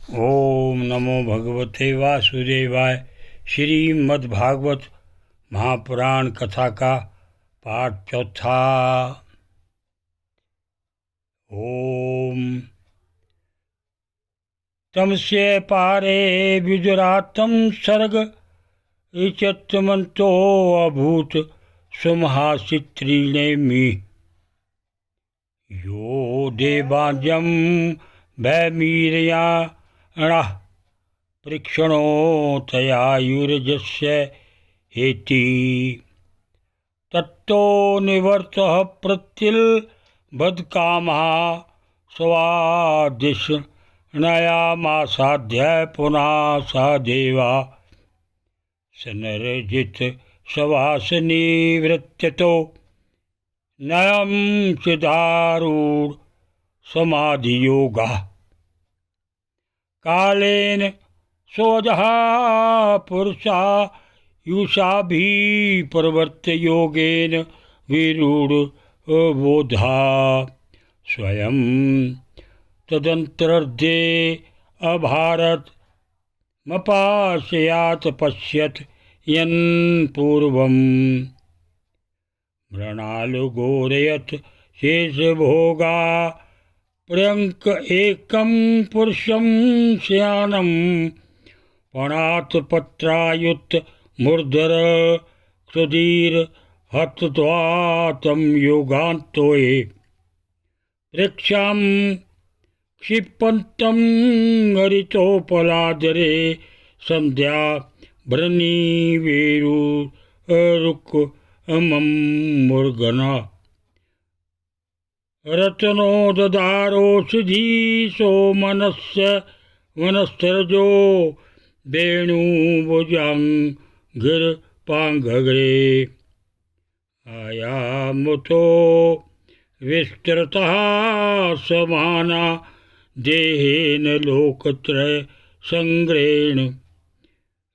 ओम नमो भगवते वासुदेवाय। श्रीमद्भागवत महापुराण कथा का पाठ चौथा। ओम तमस्य पारे विदुरात्म सर्ग इचत्मन्तो अभूत सुमहासित्रीणेमि यो देवाजं भैमीरयाणः पृक्षणोतयायुर्जस्य हेति तत्तो निवर्तः प्रत्यल्बद्धकामः स्वादिष्णयामासाध्य पुनः स देवा सनरजित सवासनिवृत्त्यतो नयं चिदारूढ समाधियोगः कालेन सोजः पुरुषा युषाभिः प्रवर्त्य योगेन विरूढ बोधा स्वयं तदन्तर्दे अभारत मपाशयात पश्यत यन् पूर्वम् मृणालुघोरयत शेषभोगा प्रियंक एकं पुरुषं शयानं पणातपत्रायुत मूर्धर क्षुधीर हतद्वातं योगान्तोये प्रेक्षां क्षिपन्तं हरितोपलादरे संध्या भ्रनिवेरुरुक मुर्गना रत्नो ददारोषधि सोमनस्य वनस्तरजो वेणुभुजङ्गिरपाङ्घ्रे आयामुतो विस्तृतः समाना देहेन लोकत्रय संग्रेण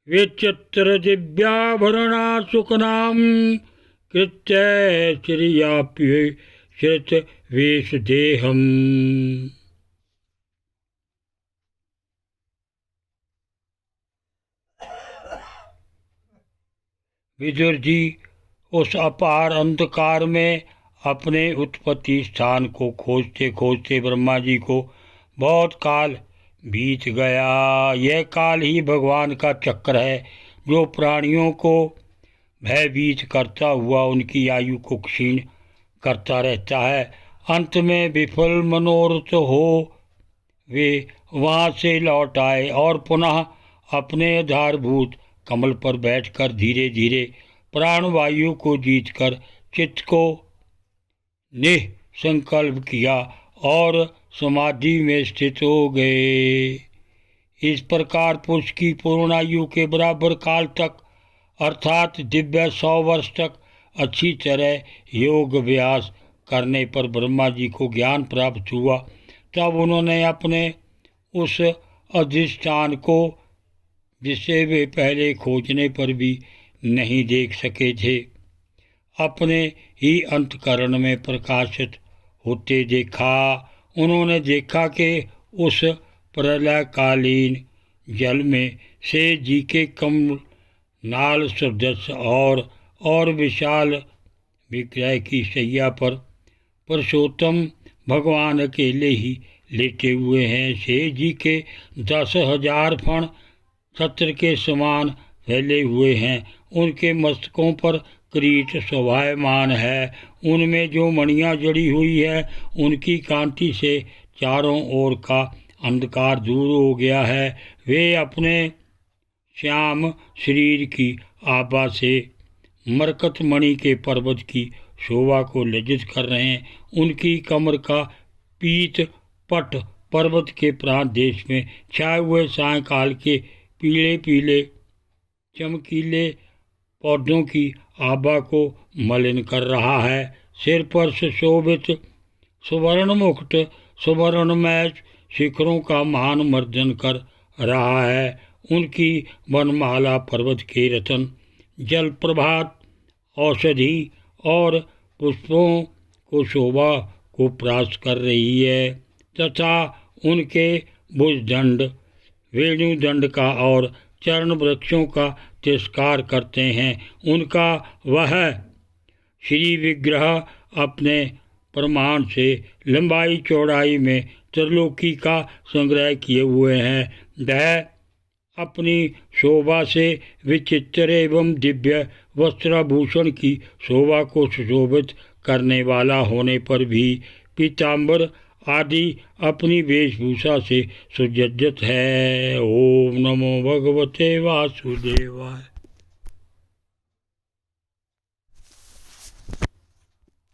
विचित्र दिव्याभरणा सुखनां कृत्य श्रियाप्य श्रित वेशदेहम्। विदुर जी उस अपार अंधकार में अपने उत्पत्ति स्थान को खोजते खोजते ब्रह्मा जी को बहुत काल बीत गया। यह काल ही भगवान का चक्र है जो प्राणियों को भयभीत करता हुआ उनकी आयु को क्षीण करता रहता है। अंत में विफल मनोरथ हो वे वहाँ से लौट आए और पुनः अपने आधारभूत कमल पर बैठकर धीरे धीरे प्राणवायु को जीतकर चित्त को निसंकल्प किया और समाधि में स्थित हो गए। इस प्रकार पुरुष की पूर्णायु के बराबर काल तक अर्थात दिव्य 100 वर्ष तक अच्छी तरह योग अभ्यास करने पर ब्रह्मा जी को ज्ञान प्राप्त हुआ। तब उन्होंने अपने उस अधिष्ठान को जिसे वे पहले खोजने पर भी नहीं देख सके थे अपने ही अंतकरण में प्रकाशित होते देखा। उन्होंने देखा कि उस प्रलयकालीन जल में से जी के कमल नाल सदृश और विशाल विग्रह की शैया पर पुरुषोत्तम भगवान अकेले ही लेटे हुए हैं। शेष जी के 10,000 फण छत्र के समान फैले हुए हैं। उनके मस्तकों पर किरीट शोभायमान है। उनमें जो मणियाँ जड़ी हुई है उनकी कांति से चारों ओर का अंधकार दूर हो गया है। वे अपने श्याम शरीर की आभा से मरकत मणि के पर्वत की शोभा को लज्जित कर रहे हैं। उनकी कमर का पीत पट पर्वत के प्रांत देश में छाए हुए सायंकाल के पीले पीले चमकीले पौधों की आभा को मलिन कर रहा है। सिर पर सुशोभित सुवर्ण मुकुट सुवर्णमय शिखरों का मान मर्दन कर रहा है। उनकी वनमाला पर्वत के रतन जलप्रभात औषधि और पुष्पों को शोभा को प्राप्त कर रही है तथा उनके भुजदंड वेणुदंड का और चरण वृक्षों का तिरस्कार करते हैं। उनका वह श्री विग्रह अपने प्रमाण से लंबाई चौड़ाई में त्रिलोकी का संग्रह किए हुए हैं। वह अपनी शोभा से विचित्र एवं दिव्य वस्त्राभूषण की शोभा को सुशोभित करने वाला होने पर भी पीताम्बर आदि अपनी वेशभूषा से सुसज्जित है। ओम नमो भगवते वासुदेवाय।